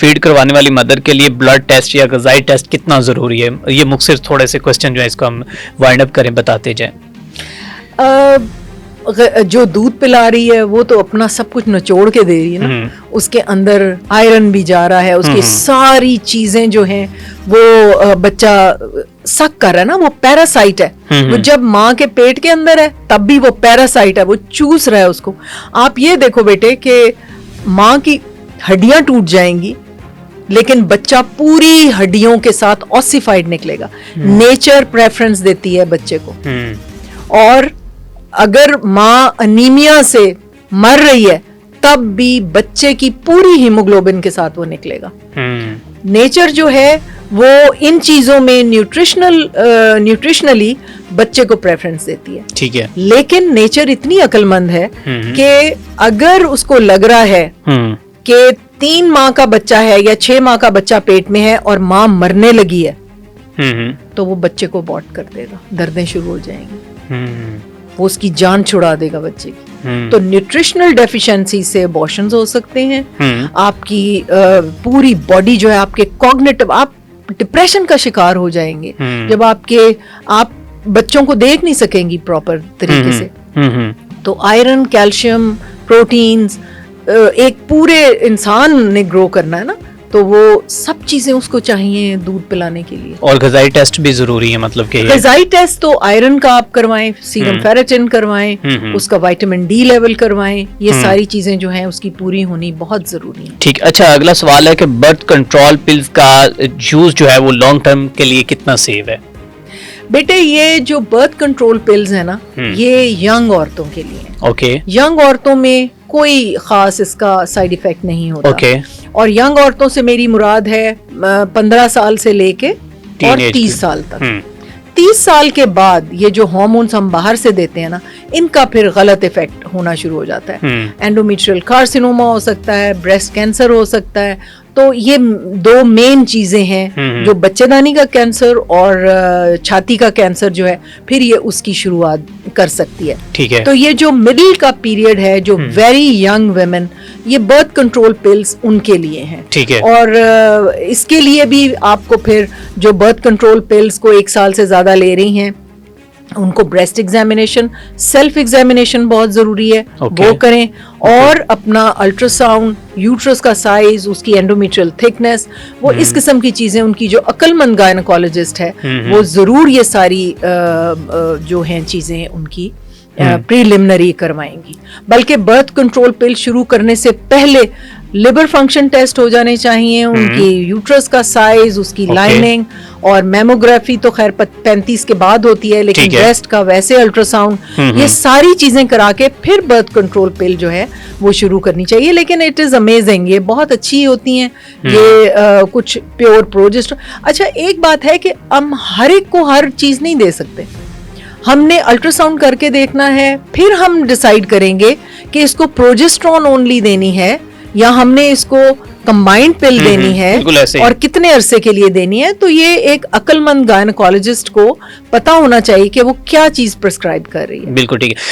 Feed کروانے والی mother کے لیے بلڈ ٹیسٹ یا غذائی ٹیسٹ کتنا ضروری ہے؟ یہ مختصر تھوڑے سے کوسچن جو ہے اس کو ہم وائنڈ اپ کریں، بتاتے جائیں. جو دودھ پلا رہی ہے وہ تو اپنا سب کچھ نچوڑ کے دے رہی ہے نا, اس کے اندر آئرن بھی جا رہا ہے, اس کی ساری چیزیں جو ہیں وہ بچہ سک کر رہا ہے نا, وہ پیراسائٹ ہے, وہ جب ماں کے پیٹ کے اندر ہے تب بھی وہ پیراسائٹ ہے, وہ چوس رہا ہے اس کو. آپ یہ دیکھو بیٹے کہ ماں کی ہڈیاں ٹوٹ جائیں گی لیکن بچہ پوری ہڈیوں کے ساتھ اوسیفائڈ نکلے گا. نیچر پریفرنس دیتی ہے بچے کو, اور اگر ماں انیمیا سے مر رہی ہے تب بھی بچے کی پوری ہیموگلوبن کے ساتھ وہ نکلے گا. نیچر جو ہے وہ ان چیزوں میں نیوٹریشنلی بچے کو پریفرنس دیتی ہے. ٹھیک ہے, لیکن نیچر اتنی عقل مند ہے کہ اگر اس کو لگ رہا ہے کہ 3 ماہ کا بچہ ہے یا 6 ماہ کا بچہ پیٹ میں ہے اور ماں مرنے لگی ہے تو وہ بچے کو ابورٹ کر دے گا, دردیں شروع ہو جائیں گی, وہ اس کی جان چھڑا دے گا بچے کی. تو نیوٹریشنل ڈیفیشنسی سے ابورشنز ہو سکتے ہیں, آپ کی پوری باڈی جو ہے آپ کے کوگنیٹو, آپ ڈپریشن کا شکار ہو جائیں گے جب آپ بچوں کو دیکھ نہیں سکیں گی پراپر طریقے سے. تو آئرن, کیلشیم, پروٹینز, ایک پورے انسان نے گرو کرنا ہے نا, تو وہ سب چیزیں اس کو چاہیے دودھ پلانے کے لیے. اور غذائی ٹیسٹ بھی ضروری ہے, مطلب کہ غذائی ٹیسٹ تو آئرن کا آپ کروائیں, سیرم فیریٹن کروائیں, اس کا وائٹامن ڈی لیول کروائیں, یہ ساری چیزیں جو ہیں اس کی پوری ہونی بہت ضروری ہے. ٹھیک. اچھا, اگلا سوال ہے کہ برتھ کنٹرول پلز کا یوز جو ہے وہ لانگ ٹرم کے لیے کتنا سیف ہے؟ بیٹے یہ جو برتھ کنٹرول پلز ہیں نا یہ ینگ عورتوں کے لیے ہیں. اوکے. ینگ عورتوں میں کوئی خاص اس کا سائیڈ ایفیکٹ نہیں ہوتا. اوکے. اور ینگ عورتوں سے میری مراد ہے 15 سال سے لے کے اور 30 سال تک. 30 سال کے بعد یہ جو ہارمونز ہم باہر سے دیتے ہیں نا ان کا پھر غلط ایفیکٹ ہونا شروع ہو جاتا ہے. اینڈومیٹریل کارسینوما ہو سکتا ہے, بریسٹ کینسر ہو سکتا ہے. تو یہ 2 مین چیزیں ہیں جو بچے دانی کا کینسر اور چھاتی کا کینسر جو ہے پھر یہ اس کی شروعات کر سکتی ہے. ٹھیک ہے. تو یہ جو مڈل کا پیریڈ ہے جو ویری ینگ ویمن, یہ برتھ کنٹرول پلز ان کے لیے ہیں. ٹھیک ہے. اور اس کے لیے بھی آپ کو پھر جو برتھ کنٹرول پلز کو 1 سال سے زیادہ لے رہی ہیں ان کو بریسٹ ایگزامینیشن, سیلف ایگزامینیشن بہت ضروری ہے, وہ کریں. اور اپنا الٹرا ساؤنڈ, یوٹرس کا سائز, اس کی اینڈومیٹریل تھکنس, وہ اس قسم کی چیزیں ان کی جو عقل مند گائنیکولوجسٹ ہے وہ ضرور یہ ساری جو ہیں چیزیں ان کی پریلیمنری کروائیں گی. بلکہ برتھ کنٹرول پل شروع کرنے سے پہلے لیبر فنکشن ٹیسٹ ہو جانے چاہیے, ان کی یوٹرس کا سائز, اس کی لائننگ, اور میموگرافی تو خیر 35 کے بعد ہوتی ہے لیکن بریسٹ کا ویسے الٹرا ساؤنڈ, یہ ساری چیزیں کرا کے پھر برتھ کنٹرول پل جو ہے وہ شروع کرنی چاہیے. لیکن اٹ از امیزنگ, یہ بہت اچھی ہوتی ہیں یہ کچھ پیور پروجسٹرون. اچھا ایک بات ہے کہ ہم ہر ایک کو ہر چیز نہیں دے سکتے, ہم نے الٹرا ساؤنڈ کر کے دیکھنا ہے, پھر ہم ڈیسائیڈ کریں گے کہ اس کو پروجسٹرون اونلی دینی ہے یا ہم نے اس کو کمبائنڈ پل دینی ہے اور کتنے عرصے کے لیے دینی ہے. تو یہ ایک عقل مند گائنیکولوجسٹ کو پتا ہونا چاہیے کہ وہ کیا چیز پرسکرائب کر رہی ہے. بالکل ٹھیک ہے.